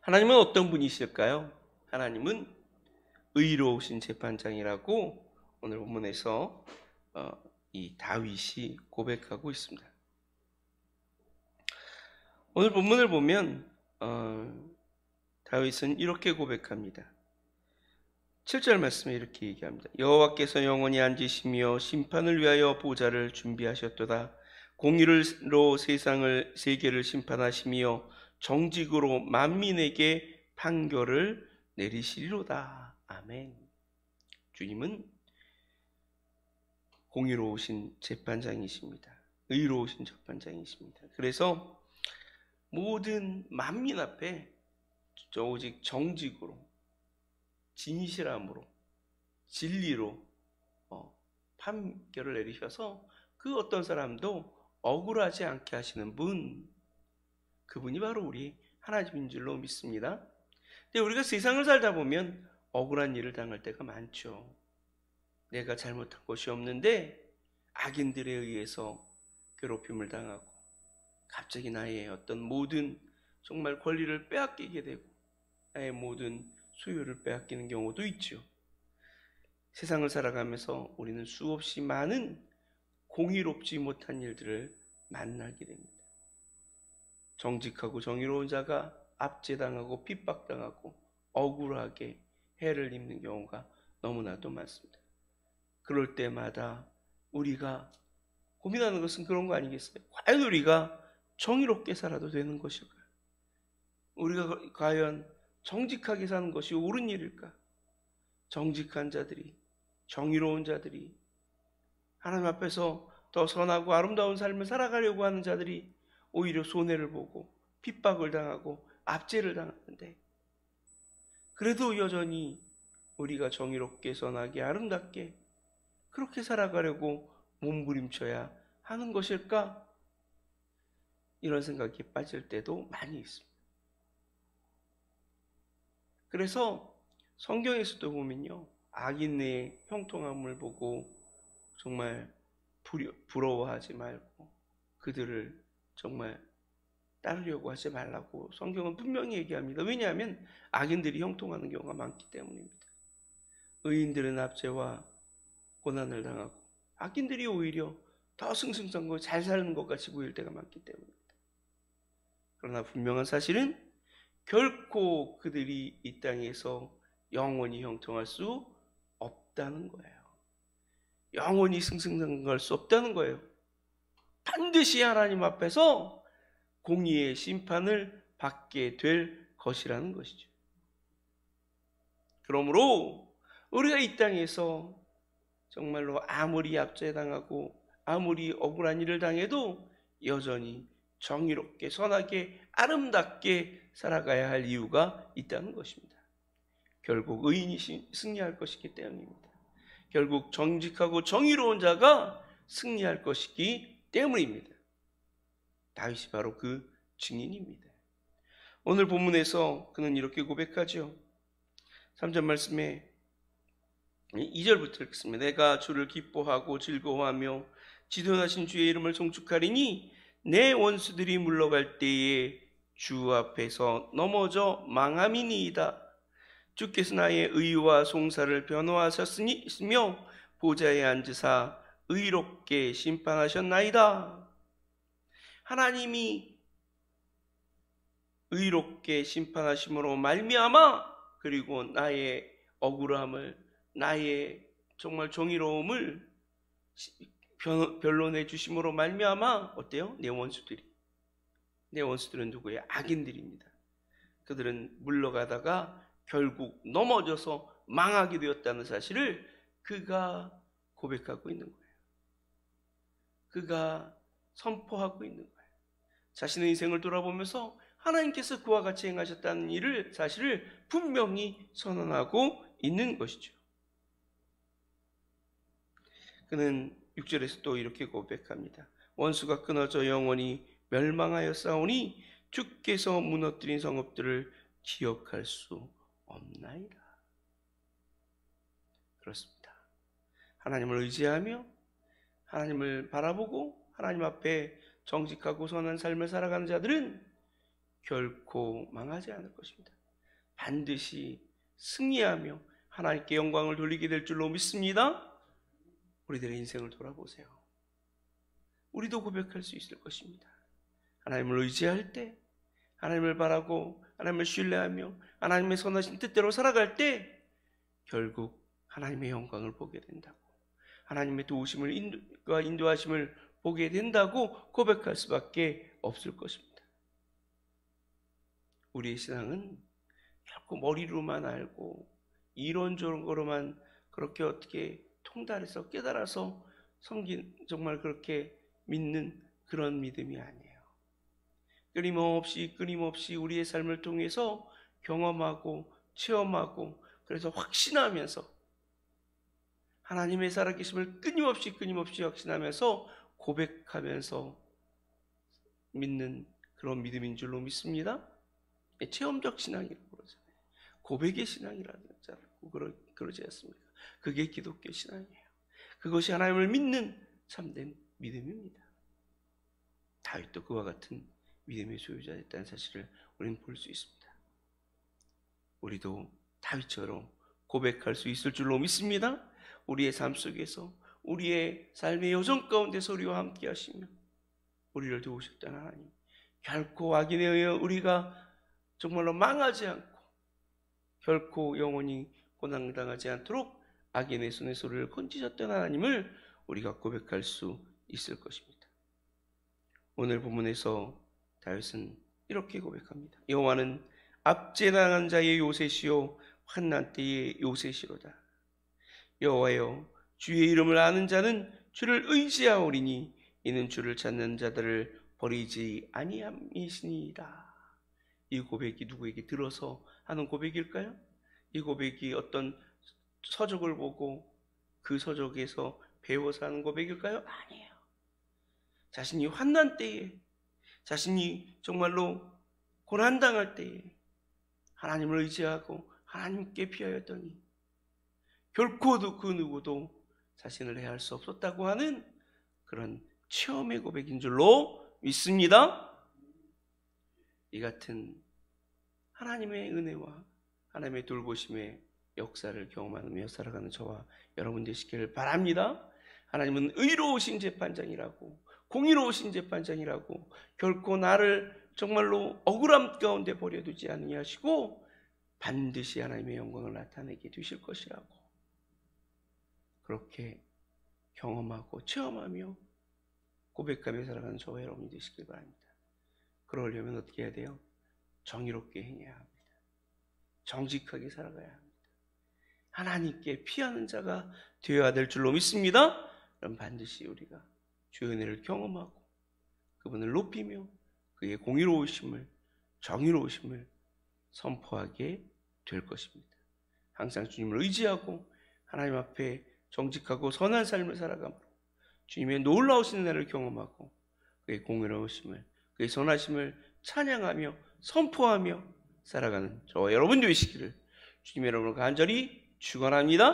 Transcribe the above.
하나님은 어떤 분이실까요? 하나님은 의로우신 재판장이라고 오늘 본문에서 이 다윗이 고백하고 있습니다. 오늘 본문을 보면 다윗은 이렇게 고백합니다. 7절 말씀에 이렇게 얘기합니다. 여호와께서 영원히 앉으시며 심판을 위하여 보좌를 준비하셨도다. 공의로 세계를 심판하시며 정직으로 만민에게 판결을 내리시리로다. 아멘. 주님은 공의로우신 재판장이십니다. 의로우신 재판장이십니다. 그래서 모든 만민 앞에 오직 정직으로, 진실함으로, 진리로 판결을 내리셔서 그 어떤 사람도 억울하지 않게 하시는 분, 그분이 바로 우리 하나님인 줄로 믿습니다. 근데 우리가 세상을 살다 보면 억울한 일을 당할 때가 많죠. 내가 잘못한 것이 없는데 악인들에 의해서 괴롭힘을 당하고 갑자기 나의 어떤 모든 정말 권리를 빼앗기게 되고 나의 모든 소유를 빼앗기는 경우도 있죠. 세상을 살아가면서 우리는 수없이 많은 공의롭지 못한 일들을 만나게 됩니다. 정직하고 정의로운 자가 압제당하고 핍박당하고 억울하게 해를 입는 경우가 너무나도 많습니다. 그럴 때마다 우리가 고민하는 것은 그런 거 아니겠어요? 과연 우리가 정의롭게 살아도 되는 것일까요? 우리가 과연 정직하게 사는 것이 옳은 일일까? 정직한 자들이, 정의로운 자들이, 하나님 앞에서 더 선하고 아름다운 삶을 살아가려고 하는 자들이 오히려 손해를 보고 핍박을 당하고 압제를 당하는데, 그래도 여전히 우리가 정의롭게 선하게 아름답게 그렇게 살아가려고 몸부림쳐야 하는 것일까? 이런 생각이 빠질 때도 많이 있습니다. 그래서 성경에서도 보면요, 악인의 형통함을 보고 정말 부러워하지 말고 그들을 정말 따르려고 하지 말라고 성경은 분명히 얘기합니다. 왜냐하면 악인들이 형통하는 경우가 많기 때문입니다. 의인들은 압제와 고난을 당하고 악인들이 오히려 더 승승장구 잘 사는 것 같이 보일 때가 많기 때문입니다. 그러나 분명한 사실은 결코 그들이 이 땅에서 영원히 형통할 수 없다는 거예요. 영원히 승승장구할 수 없다는 거예요. 반드시 하나님 앞에서 공의의 심판을 받게 될 것이라는 것이죠. 그러므로 우리가 이 땅에서 정말로 아무리 압제당하고 아무리 억울한 일을 당해도 여전히 정의롭게 선하게 아름답게 살아가야 할 이유가 있다는 것입니다. 결국 의인이 승리할 것이기 때문입니다. 결국 정직하고 정의로운 자가 승리할 것이기 때문입니다. 다윗이 바로 그 증인입니다. 오늘 본문에서 그는 이렇게 고백하죠. 3절 말씀에 2절부터 읽습니다. 내가 주를 기뻐하고 즐거워하며 지존하신 주의 이름을 송축하리니 내 원수들이 물러갈 때에 주 앞에서 넘어져 망함이니이다. 주께서 나의 의와 송사를 변호하셨으며 보좌에 앉으사 의롭게 심판하셨나이다. 하나님이 의롭게 심판하심으로 말미암아 그리고 나의 억울함을, 나의 정말 정의로움을 변론해 주심으로 말미암아 어때요? 내 원수들은 누구예요? 악인들입니다. 그들은 물러가다가 결국 넘어져서 망하게 되었다는 사실을 그가 고백하고 있는 거예요. 그가 선포하고 있는 거예요. 자신의 인생을 돌아보면서 하나님께서 그와 같이 행하셨다는 사실을 분명히 선언하고 있는 것이죠. 그는 6절에서 또 이렇게 고백합니다. 원수가 끊어져 영원히 멸망하였사오니 주께서 무너뜨린 성읍들을 기억할 수 없나이다. 그렇습니다. 하나님을 의지하며 하나님을 바라보고 하나님 앞에 정직하고 선한 삶을 살아가는 자들은 결코 망하지 않을 것입니다. 반드시 승리하며 하나님께 영광을 돌리게 될 줄로 믿습니다. 우리들의 인생을 돌아보세요. 우리도 고백할 수 있을 것입니다. 하나님을 의지할 때, 하나님을 바라고 하나님을 신뢰하며 하나님의 선하신 뜻대로 살아갈 때 결국 하나님의 영광을 보게 된다고, 하나님의 도우심을 인도하심을 보게 된다고 고백할 수밖에 없을 것입니다. 우리의 신앙은 결코 머리로만 알고 이론적으로만 그렇게 어떻게 통달해서 깨달아서 정말 그렇게 믿는 그런 믿음이 아니에요. 끊임없이 우리의 삶을 통해서 경험하고 체험하고, 그래서 확신하면서 하나님의 살아계심을 끊임없이 확신하면서 고백하면서 믿는 그런 믿음인 줄로 믿습니다. 체험적 신앙이라고 그러잖아요. 고백의 신앙이라고 그러지 않습니까? 그게 기독교 신앙이에요. 그것이 하나님을 믿는 참된 믿음입니다. 다윗도 그와 같은 믿음의 소유자였다는 사실을 우리는 볼 수 있습니다. 우리도 다윗처럼 고백할 수 있을 줄로 믿습니다. 우리의 삶 속에서, 우리의 삶의 여정 가운데서 우리와 함께 하시며 우리를 도우셨던 하나님, 결코 악인에 의해 우리가 정말로 망하지 않고 결코 영원히 고난당하지 않도록 악인의 손에서 우리를 건지셨던 하나님을 우리가 고백할 수 있을 것입니다. 오늘 본문에서 다윗은 이렇게 고백합니다. 여호와는 압제당한 자의 요새시요 환난 때의 요새시로다. 여호와여, 주의 이름을 아는 자는 주를 의지하오리니 이는 주를 찾는 자들을 버리지 아니함이시니이다. 이 고백이 누구에게 들어서 하는 고백일까요? 이 고백이 어떤 서적을 보고 그 서적에서 배워서 하는 고백일까요? 아니에요. 자신이 환난 때에, 자신이 정말로 고난당할 때에 하나님을 의지하고 하나님께 피하였더니 결코 그 누구도 자신을 해할 수 없었다고 하는 그런 체험의 고백인 줄로 믿습니다. 이 같은 하나님의 은혜와 하나님의 돌보심의 역사를 경험하며 살아가는 저와 여러분 되시기를 바랍니다. 하나님은 의로우신 재판장이라고, 공의로우신 재판장이라고, 결코 나를 정말로 억울함 가운데 버려두지 아니하시고 반드시 하나님의 영광을 나타내게 되실 것이라고, 그렇게 경험하고 체험하며 고백하며 살아가는 저와 여러분이 되시길 바랍니다. 그러려면 어떻게 해야 돼요? 정의롭게 행해야 합니다. 정직하게 살아가야 합니다. 하나님께 피하는 자가 되어야 될 줄로 믿습니다. 그럼 반드시 우리가 주의 은혜를 경험하고 그분을 높이며 그의 공의로우심을, 정의로우심을 선포하게 될 것입니다. 항상 주님을 의지하고 하나님 앞에 정직하고 선한 삶을 살아가므로 주님의 놀라우신 은혜를 경험하고 그의 공의로우심을, 그의 선하심을 찬양하며 선포하며 살아가는 저와 여러분 되시기를 주님의 이름으로 간절히 축원합니다.